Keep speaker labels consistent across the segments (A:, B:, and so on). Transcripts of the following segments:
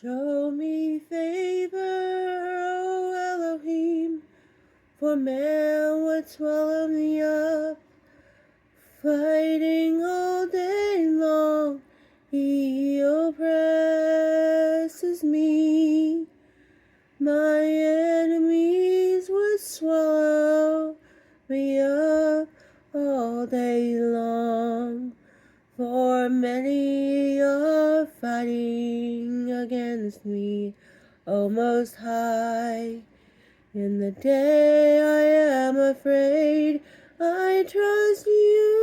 A: Show me favor, O Elohim, for man would swallow me up. Fighting all day long, he oppresses me. My enemies would swallow me up all day long, for many are fighting against me, O Most High. In the day I am afraid, I trust you.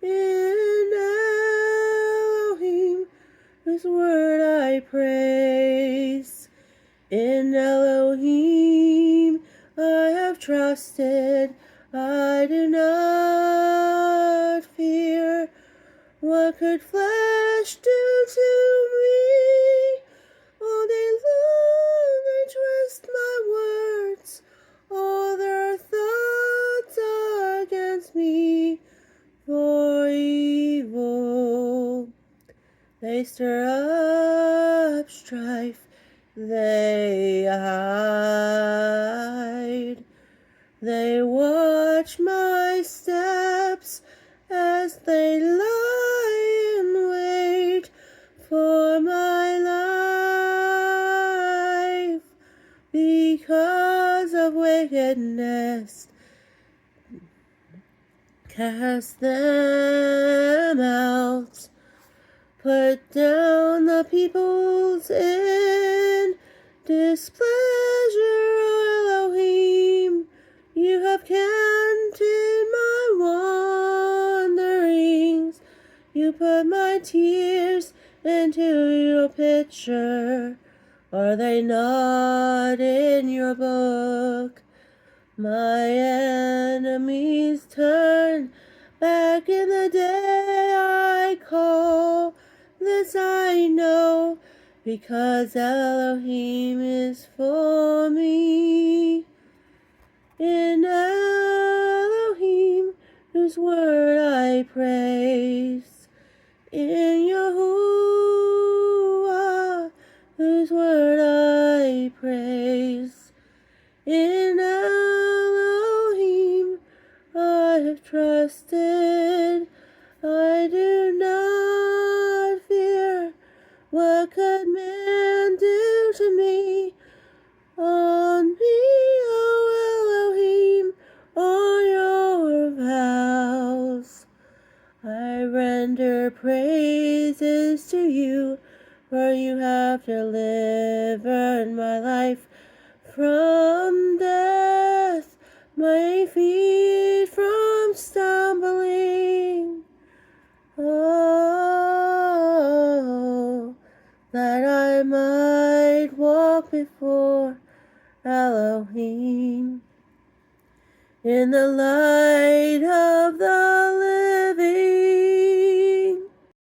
A: In Elohim, whose word I praise. In Elohim I have trusted, I do not fear. What could flesh do to me? All day long they twist my words, all their thoughts are against me for evil. They stir up strife, they hide. They watch my steps as they lie in wait for my life. Because of wickedness, cast them out. Put down the peoples in displeasure, O Elohim. You have counted my wanderings. You put my tears into your pitcher. Are they not in your book? My enemies turn back in the day I call. This I know, because Elohim is for me. In Elohim, whose word I praise. In Yahuah, whose word I praise. In Elohim I have trusted, I do not fear. What could man do to me? On me, O Elohim, all your vows. I render praises to you, for you have delivered my life from death, my feet from stumbling. Oh, that I might walk before Elohim in the light of the